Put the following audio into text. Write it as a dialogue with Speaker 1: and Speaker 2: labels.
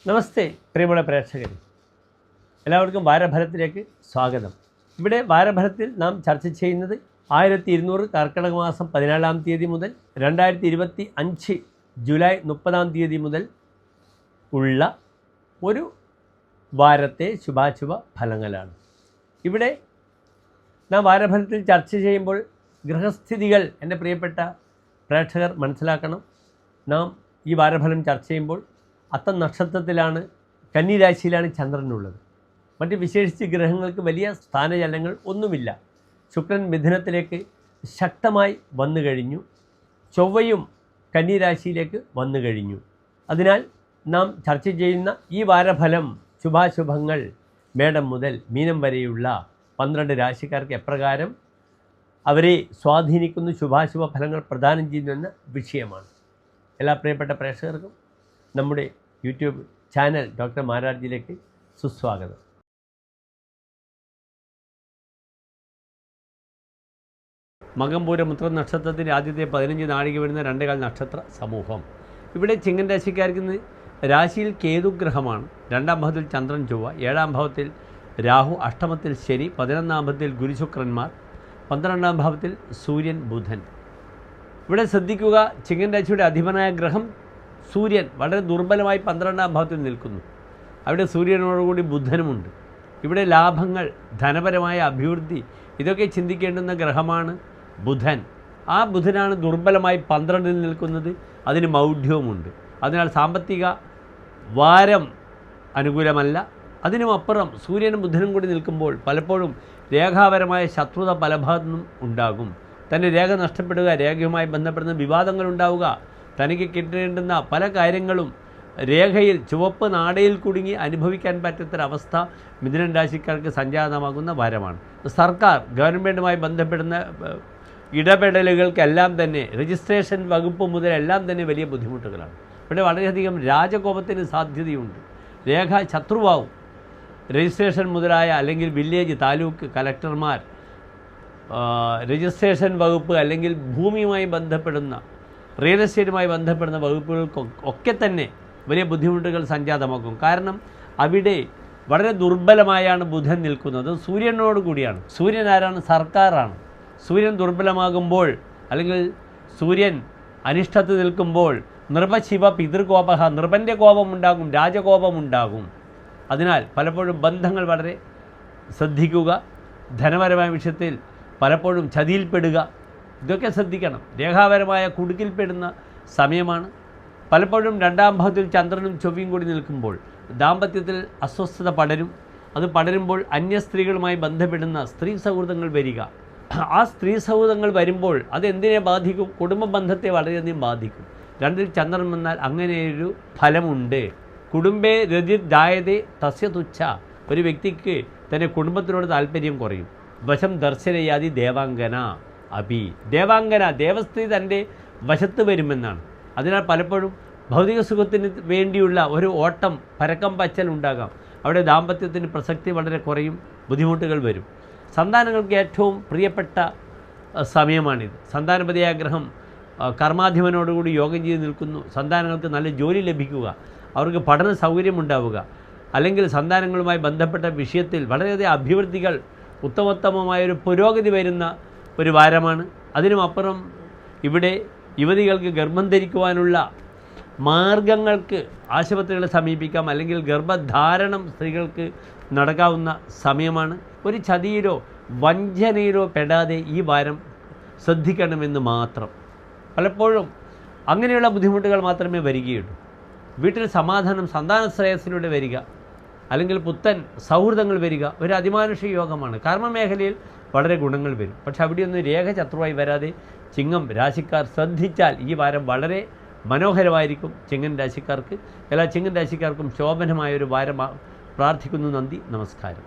Speaker 1: നമസ്തേ പ്രിയമുള്ള പ്രേക്ഷകരെ, എല്ലാവർക്കും വാരഫലത്തിലേക്ക് സ്വാഗതം. ഇവിടെ വാരഫലത്തിൽ നാം ചർച്ച ചെയ്യുന്നത് 1200 കർക്കിടക മാസം 17-ാം തീയതി മുതൽ 2025 ജൂലൈ 30-ാം തീയതി മുതൽ ഉള്ള ഒരു വാരത്തെ ശുഭാശുഭ ഫലങ്ങളാണ്. ഇവിടെ നാം വാരഫലത്തിൽ ചർച്ച ചെയ്യുമ്പോൾ ഗ്രഹസ്ഥിതികൾ എൻ്റെ പ്രിയപ്പെട്ട പ്രേക്ഷകർ മനസ്സിലാക്കണം. നാം ഈ വാരഫലം ചർച്ച ചെയ്യുമ്പോൾ അത്തം നക്ഷത്രത്തിലാണ്, കന്നിരാശിയിലാണ് ചന്ദ്രനുള്ളത്. മറ്റ് വിശേഷിച്ച് ഗ്രഹങ്ങൾക്ക് വലിയ സ്ഥാനചലനങ്ങൾ ഒന്നുമില്ല. ശുക്രൻ മിഥുനത്തിലേക്ക് ശക്തമായി വന്നു കഴിഞ്ഞു, ചൊവ്വയും കന്നിരാശിയിലേക്ക് വന്നു കഴിഞ്ഞു. അതിനാൽ നാം ചർച്ച ചെയ്യുന്ന ഈ വാരഫലം ശുഭാശുഭങ്ങൾ മേടം മുതൽ മീനം വരെയുള്ള 12 രാശിക്കാർക്ക് എപ്രകാരം അവരെ സ്വാധീനിക്കുന്ന ശുഭാശുഭ ഫലങ്ങൾ പ്രദാനം ചെയ്യുന്നുവെന്ന വിഷയമാണ്. എല്ലാ പ്രിയപ്പെട്ട പ്രേക്ഷകർക്കും നമ്മുടെ യൂട്യൂബ് ചാനൽ ഡോക്ടർ മാരാർജിയിലേക്ക് സുസ്വാഗതം. മകം പൂരം ഉത്രം നക്ഷത്രത്തിൻ്റെ ആദ്യത്തെ 15 നാഴിക വരുന്ന 2 നക്ഷത്ര സമൂഹം. ഇവിടെ ചിങ്ങൻ രാശിക്കാർക്ക് രാശിയിൽ കേതുഗ്രഹമാണ്. 2-ാം ഭാവത്തിൽ ചന്ദ്രൻ ചൊവ്വ, 7-ാം ഭാവത്തിൽ രാഹു, അഷ്ടമത്തിൽ ശനി, 11-ാം ഭാവത്തിൽ ഗുരുശുക്രന്മാർ, 12-ാം ഭാവത്തിൽ സൂര്യൻ ബുധൻ. ഇവിടെ ശ്രദ്ധിക്കുക, ചിങ്ങൻ രാശിയുടെ അധിപനായ ഗ്രഹം സൂര്യൻ വളരെ ദുർബലമായി 12-ാം ഭാവത്തിൽ നിൽക്കുന്നു. അവിടെ സൂര്യനോടുകൂടി ബുധനുമുണ്ട്. ഇവിടെ ലാഭങ്ങൾ, ധനപരമായ അഭിവൃദ്ധി, ഇതൊക്കെ ചിന്തിക്കേണ്ടുന്ന ഗ്രഹമാണ് ബുധൻ. ആ ബുധനാണ് ദുർബലമായി 12-ൽ നിൽക്കുന്നത്. അതിന് മൗഢ്യവുമുണ്ട്. അതിനാൽ സാമ്പത്തിക വാരം അനുകൂലമല്ല. അതിനുമപ്പുറം സൂര്യനും ബുധനും കൂടി നിൽക്കുമ്പോൾ പലപ്പോഴും രേഖാപരമായ ശത്രുത പല ഭാഗത്തു നിന്നും ഉണ്ടാകും. തൻ്റെ രേഖ നഷ്ടപ്പെടുക, രേഖയുമായി ബന്ധപ്പെടുന്ന വിവാദങ്ങൾ ഉണ്ടാവുക, തനിക്ക് കിട്ടേണ്ടുന്ന പല കാര്യങ്ങളും രേഖയിൽ ചുവപ്പ് നാടയിൽ കുടുങ്ങി അനുഭവിക്കാൻ പറ്റാത്തൊരവസ്ഥ മിഥുനൻ രാശിക്കാർക്ക് സംജാതമാകുന്ന വാരമാണ്. സർക്കാർ ഗവൺമെൻറ്റുമായി ബന്ധപ്പെടുന്ന ഇടപെടലുകൾക്കെല്ലാം തന്നെ, രജിസ്ട്രേഷൻ വകുപ്പ് മുതലെല്ലാം തന്നെ വലിയ ബുദ്ധിമുട്ടുകളാണ്. ഇവിടെ വളരെയധികം രാജകോപത്തിന് സാധ്യതയുണ്ട്. രേഖ ശത്രുവാവും. രജിസ്ട്രേഷൻ മുതലായ അല്ലെങ്കിൽ വില്ലേജ്, താലൂക്ക് കലക്ടർമാർ, രജിസ്ട്രേഷൻ വകുപ്പ് അല്ലെങ്കിൽ ഭൂമിയുമായി ബന്ധപ്പെടുന്ന, റിയൽ എസ്റ്റേറ്റുമായി ബന്ധപ്പെടുന്ന വകുപ്പുകൾക്കൊക്കെ തന്നെ വലിയ ബുദ്ധിമുട്ടുകൾ സംജാതമാക്കും. കാരണം അവിടെ വളരെ ദുർബലമായാണ് ബുധൻ നിൽക്കുന്നത്. സൂര്യനോട് കൂടിയാണ്. സൂര്യൻ ആരാണ്? സർക്കാരാണ്. സൂര്യൻ ദുർബലമാകുമ്പോൾ അല്ലെങ്കിൽ സൂര്യൻ അനിഷ്ടത്തിൽ നിൽക്കുമ്പോൾ നൃപശിവ പിതൃകോപഹ, നൃപൻ്റെ കോപമുണ്ടാകും, രാജകോപമുണ്ടാകും. അതിനാൽ പലപ്പോഴും ബന്ധങ്ങൾ വളരെ ശ്രദ്ധിക്കുക. ധനപരമായ വിഷയത്തിൽ പലപ്പോഴും ചതിയിൽപ്പെടുക, ഇതൊക്കെ ശ്രദ്ധിക്കണം. രേഖാപരമായ കുടുക്കിൽപ്പെടുന്ന സമയമാണ്. പലപ്പോഴും 2-ാം ഭാവത്തിൽ ചന്ദ്രനും ചൊവ്വയും കൂടി നിൽക്കുമ്പോൾ ദാമ്പത്യത്തിൽ അസ്വസ്ഥത പടരും. അത് പടരുമ്പോൾ അന്യ സ്ത്രീകളുമായി ബന്ധപ്പെടുന്ന സ്ത്രീ സൗഹൃദങ്ങൾ വരിക. ആ സ്ത്രീ സൗഹൃദങ്ങൾ വരുമ്പോൾ അതെന്തിനെ ബാധിക്കും? കുടുംബ ബന്ധത്തെ വളരെയധികം ബാധിക്കും. 2-ൽ ചന്ദ്രൻ വന്നാൽ അങ്ങനെയൊരു ഫലമുണ്ട്. കുടുംബേ രതിർദായതേ തസ്യ തുച്ഛ. ഒരു വ്യക്തിക്ക് തൻ്റെ കുടുംബത്തിനോട് താല്പര്യം കുറയും. വശം ദർശനയാതി ദേവാംഗന അഭി. ദേവാംഗന, ദേവസ്ത്രീ തൻ്റെ വശത്ത് വരുമെന്നാണ്. അതിനാൽ പലപ്പോഴും ഭൗതിക സുഖത്തിന് വേണ്ടിയുള്ള ഒരു ഓട്ടം, പരക്കം പച്ചൽ ഉണ്ടാകാം. അവിടെ ദാമ്പത്യത്തിന് പ്രസക്തി വളരെ കുറയും, ബുദ്ധിമുട്ടുകൾ വരും. സന്താനങ്ങൾക്ക് ഏറ്റവും പ്രിയപ്പെട്ട സമയമാണിത്. സന്താനപതിയായ ഗ്രഹം കർമാധിപനോടുകൂടി യോഗം ചെയ്ത് നിൽക്കുന്നു. സന്താനങ്ങൾക്ക് നല്ല ജോലി ലഭിക്കുക, അവർക്ക് പഠന സൗകര്യമുണ്ടാവുക, അല്ലെങ്കിൽ സന്താനങ്ങളുമായി ബന്ധപ്പെട്ട വിഷയത്തിൽ വളരെയധികം അഭിവൃദ്ധികൾ, ഉത്തമോത്തമമായൊരു പുരോഗതി വരുന്ന ഒരു വാരമാണ്. അതിനുമപ്പുറം ഇവിടെ യുവതികൾക്ക് ഗർഭം ധരിക്കുവാനുള്ള മാർഗങ്ങൾക്ക് ആശുപത്രികളെ സമീപിക്കാം, അല്ലെങ്കിൽ ഗർഭധാരണം സ്ത്രീകൾക്ക് നടക്കാവുന്ന സമയമാണ്. ഒരു ചതിയിലോ വഞ്ചനയിലോ പെടാതെ ഈ വാരം ശ്രദ്ധിക്കണമെന്ന് മാത്രം. പലപ്പോഴും അങ്ങനെയുള്ള ബുദ്ധിമുട്ടുകൾ മാത്രമേ വരികയുള്ളൂ. വീട്ടിൽ സമാധാനം, സന്താന ശ്രേയസ്സിലൂടെ വരിക, അല്ലെങ്കിൽ പുത്തൻ സൗഹൃദങ്ങൾ വരിക ഒരു അതിമാനുഷിക യോഗമാണ്. കർമ്മമേഖലയിൽ വളരെ ഗുണങ്ങൾ വരും. പക്ഷെ അവിടെയൊന്നും രേഖ ശത്രുവായി വരാതെ ചിങ്ങം രാശിക്കാർ ശ്രദ്ധിച്ചാൽ ഈ വാരം വളരെ മനോഹരമായിരിക്കും ചിങ്ങൻ രാശിക്കാർക്ക്. എല്ലാ ചിങ്ങൻ രാശിക്കാർക്കും ശോഭനമായൊരു വാരം പ്രാർത്ഥിക്കുന്നു. നന്ദി, നമസ്കാരം.